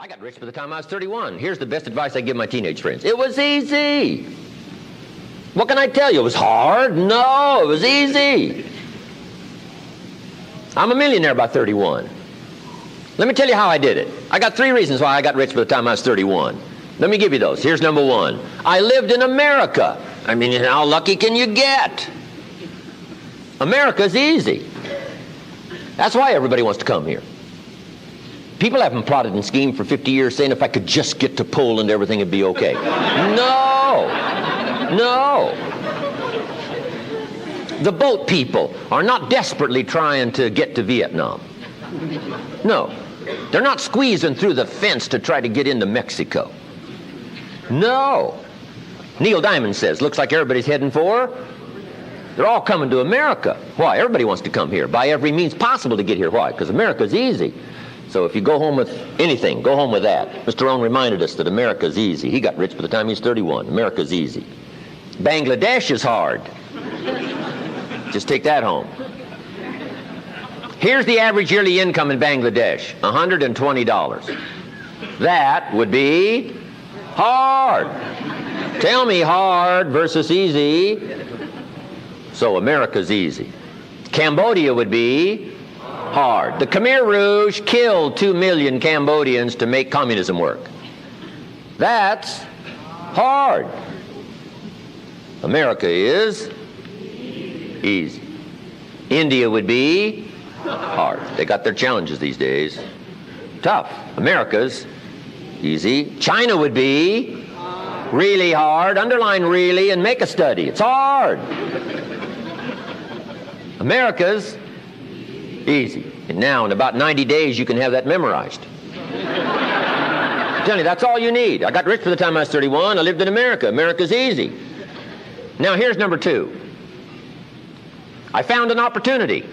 I got rich by the time I was 31. Here's the best advice I give my teenage friends. It was easy. What can I tell you? It was hard? No, it was easy. I'm a millionaire by 31. Let me tell you how I did it. I got 3 reasons why I got rich by the time I was 31. Let me give you those. Here's number 1. I lived in America. I mean, how lucky can you get? America's easy. That's why everybody wants to come here. People haven't plotted and schemed for 50 years saying if I could just get to Poland, everything would be okay. No. No. The boat people are not desperately trying to get to Vietnam. No. They're not squeezing through the fence to try to get into Mexico. No. Neil Diamond says, looks like everybody's heading for. They're all coming to America. Why? Everybody wants to come here by every means possible to get here. Why? Because America's easy. So if you go home with anything, go home with that. Mr. Rohn reminded us that America's easy. He got rich by the time he was 31. America's easy. Bangladesh is hard. Just take that home. Here's the average yearly income in Bangladesh, $120. That would be hard. Tell me hard versus easy. So America's easy. Cambodia would be hard. The Khmer Rouge killed 2 million Cambodians to make communism work. That's hard. America is easy. India would be hard. They got their challenges these days. Tough. America's easy. China would be really hard. Underline really and make a study. It's hard. America's easy. And now in about 90 days you can have that memorized. I'm telling you, that's all you need. I got rich by the time I was 31. I lived in America. America's easy. Now here's number 2. I found an opportunity.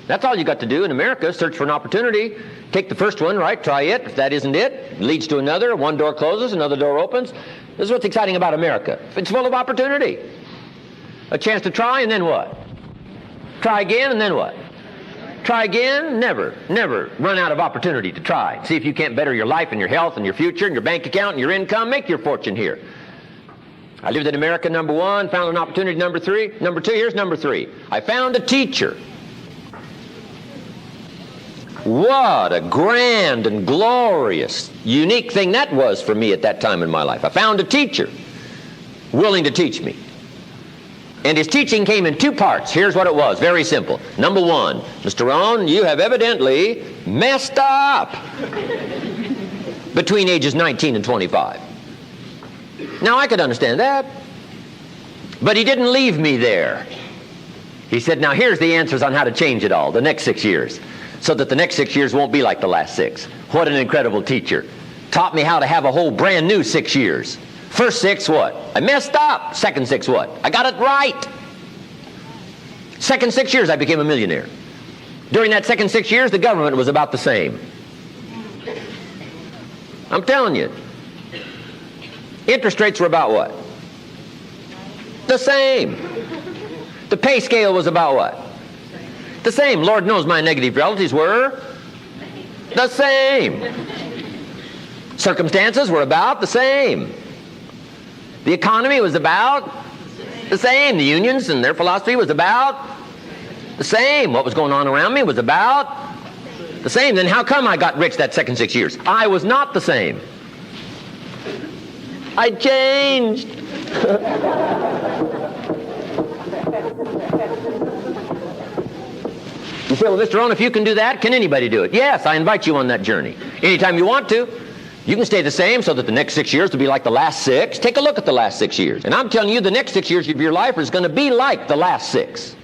That's all you got to do in America, search for an opportunity. Take the first one, right? Try it. If that isn't it, it leads to another. One door closes, another door opens. This is what's exciting about America. It's full of opportunity. A chance to try, and then what? Try again, and then what? Try again? Never run out of opportunity to try. See if you can't better your life and your health and your future and your bank account and your income. Make your fortune here. I lived in America, number 1. Found an opportunity, number 3. Number 2, here's number 3. I found a teacher. What a grand and glorious, unique thing that was for me at that time in my life. I found a teacher willing to teach me. And his teaching came in 2 parts. Here's what it was. Very simple. Number 1, Mr. Rohn, you have evidently messed up between ages 19 and 25. Now, I could understand that. But he didn't leave me there. He said, now here's the answers on how to change it all, the next 6 years, so that the next 6 years won't be like the last 6. What an incredible teacher. Taught me how to have a whole brand new 6 years. First 6, what? I messed up. Second 6, what? I got it right. Second 6 years, I became a millionaire. During that second 6 years, the government was about the same. I'm telling you. Interest rates were about what? The same. The pay scale was about what? The same. Lord knows my negative relatives were the same. Circumstances were about the same. The economy was about the same. The unions and their philosophy was about the same. What was going on around me was about the same. Then how come I got rich that second 6 years? I was not the same. I changed. You say, well, Mr. Rohn, if you can do that, can anybody do it? Yes, I invite you on that journey. Anytime you want to. You can stay the same so that the next 6 years will be like the last 6. Take a look at the last 6 years. And I'm telling you, the next 6 years of your life is going to be like the last 6.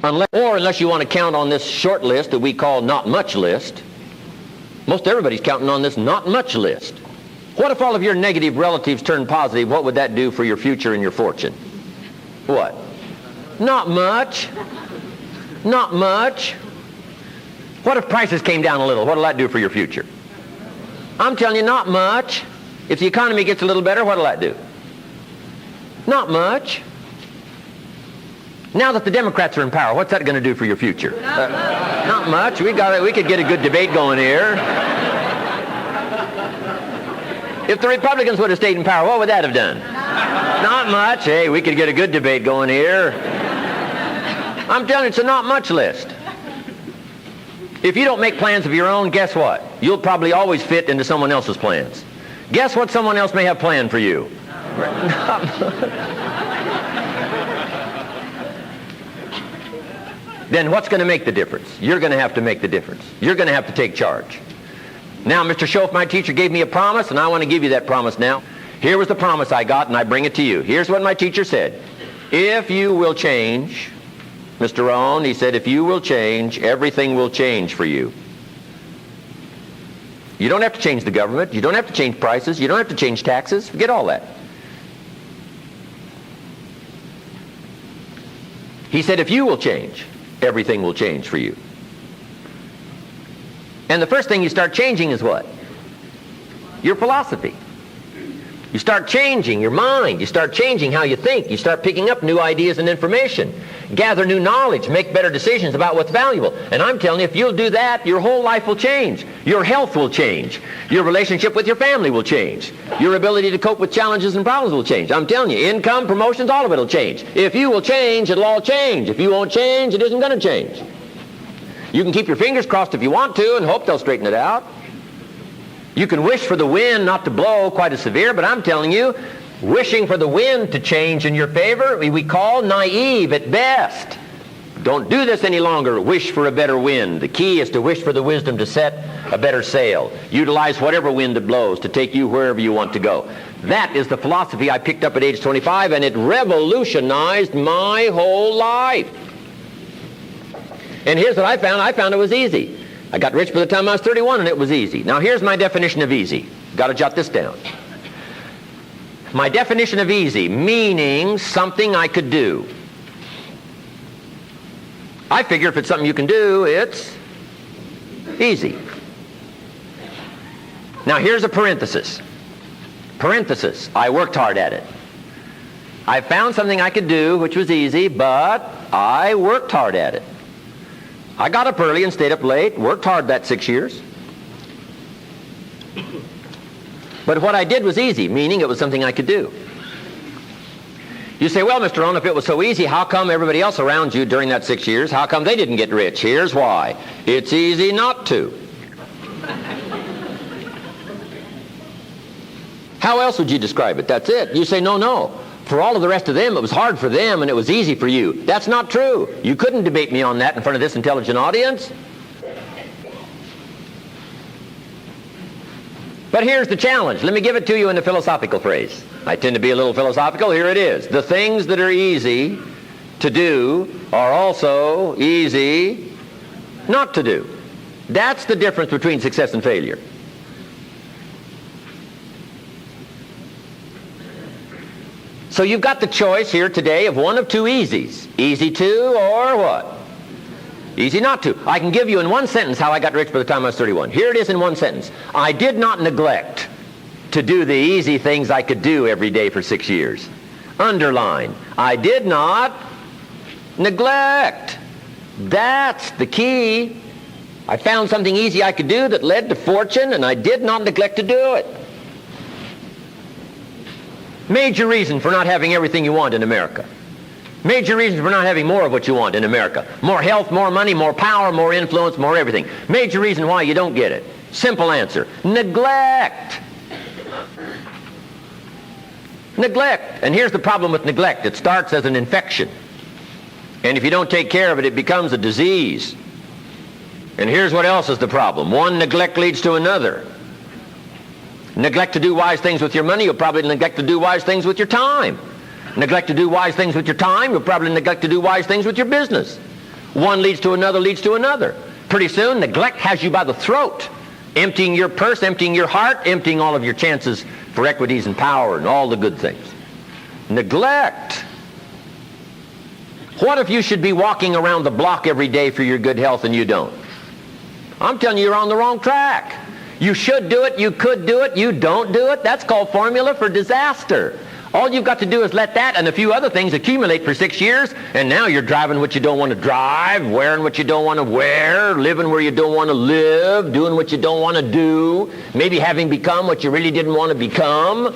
Unless you want to count on this short list that we call not much list. Most everybody's counting on this not much list. What if all of your negative relatives turn positive? What would that do for your future and your fortune? What? Not much. Not much. What if prices came down a little? What will that do for your future? I'm telling you, not much. If the economy gets a little better, what will that do? Not much. Now that the Democrats are in power, what's that going to do for your future? Not much. We could get a good debate going here. If the Republicans would have stayed in power, what would that have done? Not much. Hey, we could get a good debate going here. I'm telling you, it's a not much list. If you don't make plans of your own, guess what? You'll probably always fit into someone else's plans. Guess what someone else may have planned for you? Then what's going to make the difference? You're going to have to make the difference. You're going to have to take charge. Now, Mr. Schoaf, my teacher, gave me a promise, and I want to give you that promise now. Here was the promise I got, and I bring it to you. Here's what my teacher said. If you will change, Mr. Rohn, he said, if you will change, everything will change for you. You don't have to change the government. You don't have to change prices. You don't have to change taxes. Forget all that. He said, if you will change, everything will change for you. And the first thing you start changing is what? Your philosophy. You start changing your mind. You start changing how you think. You start picking up new ideas and information. Gather new knowledge. Make better decisions about what's valuable. And I'm telling you, if you'll do that, your whole life will change. Your health will change. Your relationship with your family will change. Your ability to cope with challenges and problems will change. I'm telling you, income, promotions, all of it will change. If you will change, it'll all change. If you won't change, it isn't going to change. You can keep your fingers crossed if you want to and hope they'll straighten it out. You can wish for the wind not to blow quite as severe, but I'm telling you, wishing for the wind to change in your favor, we call naive at best. Don't do this any longer. Wish for a better wind. The key is to wish for the wisdom to set a better sail. Utilize whatever wind it blows to take you wherever you want to go. That is the philosophy I picked up at age 25, and it revolutionized my whole life. And here's what I found. I found it was easy. I got rich by the time I was 31, and it was easy. Now, here's my definition of easy. Got to jot this down. My definition of easy, meaning something I could do. I figure if it's something you can do, it's easy. Now, here's a parenthesis. Parenthesis, I worked hard at it. I found something I could do, which was easy, but I worked hard at it. I got up early and stayed up late, worked hard that 6 years. But what I did was easy, meaning it was something I could do. You say, well, Mr. Rohn, if it was so easy, how come everybody else around you during that 6 years, how come they didn't get rich? Here's why. It's easy not to. How else would you describe it? That's it. You say, no. For all of the rest of them, it was hard for them and it was easy for you. That's not true. You couldn't debate me on that in front of this intelligent audience. But here's the challenge. Let me give it to you in a philosophical phrase. I tend to be a little philosophical. Here it is. The things that are easy to do are also easy not to do. That's the difference between success and failure. So you've got the choice here today of one of two easies. Easy to or what? Easy not to. I can give you in one sentence how I got rich by the time I was 31. Here it is in one sentence. I did not neglect to do the easy things I could do every day for 6 years. Underline. I did not neglect. That's the key. I found something easy I could do that led to fortune, and I did not neglect to do it. Major reason for not having everything you want in America. Major reason for not having more of what you want in America. More health, more money, more power, more influence, more everything. Major reason why you don't get it. Simple answer. Neglect. Neglect. And here's the problem with neglect. It starts as an infection. And if you don't take care of it, it becomes a disease. And here's what else is the problem. One neglect leads to another. Neglect to do wise things with your money, you'll probably neglect to do wise things with your time. Neglect to do wise things with your time, you'll probably neglect to do wise things with your business. One leads to another, leads to another. Pretty soon, neglect has you by the throat, emptying your purse, emptying your heart, emptying all of your chances for equities and power and all the good things. Neglect. What if you should be walking around the block every day for your good health and you don't? I'm telling you, you're on the wrong track. You should do it, you could do it, you don't do it. That's called formula for disaster. All you've got to do is let that and a few other things accumulate for 6 years, and now you're driving what you don't want to drive, wearing what you don't want to wear, living where you don't want to live, doing what you don't want to do, maybe having become what you really didn't want to become.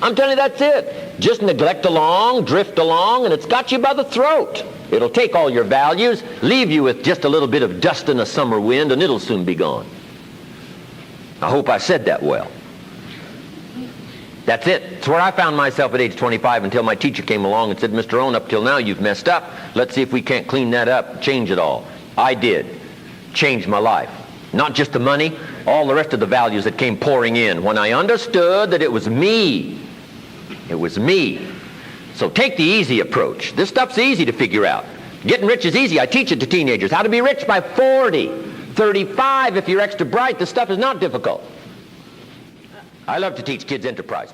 I'm telling you, that's it. Just neglect along, drift along, and it's got you by the throat. It'll take all your values, leave you with just a little bit of dust in a summer wind, and it'll soon be gone. I hope I said that well. That's it. It's where I found myself at age 25 until my teacher came along and said, Mr. Rohn, up till now you've messed up. Let's see if we can't clean that up, change it all. I did. Changed my life. Not just the money, all the rest of the values that came pouring in when I understood that it was me. It was me. So take the easy approach. This stuff's easy to figure out. Getting rich is easy. I teach it to teenagers. How to be rich by 40, 35 if you're extra bright. This stuff is not difficult. I love to teach kids enterprise.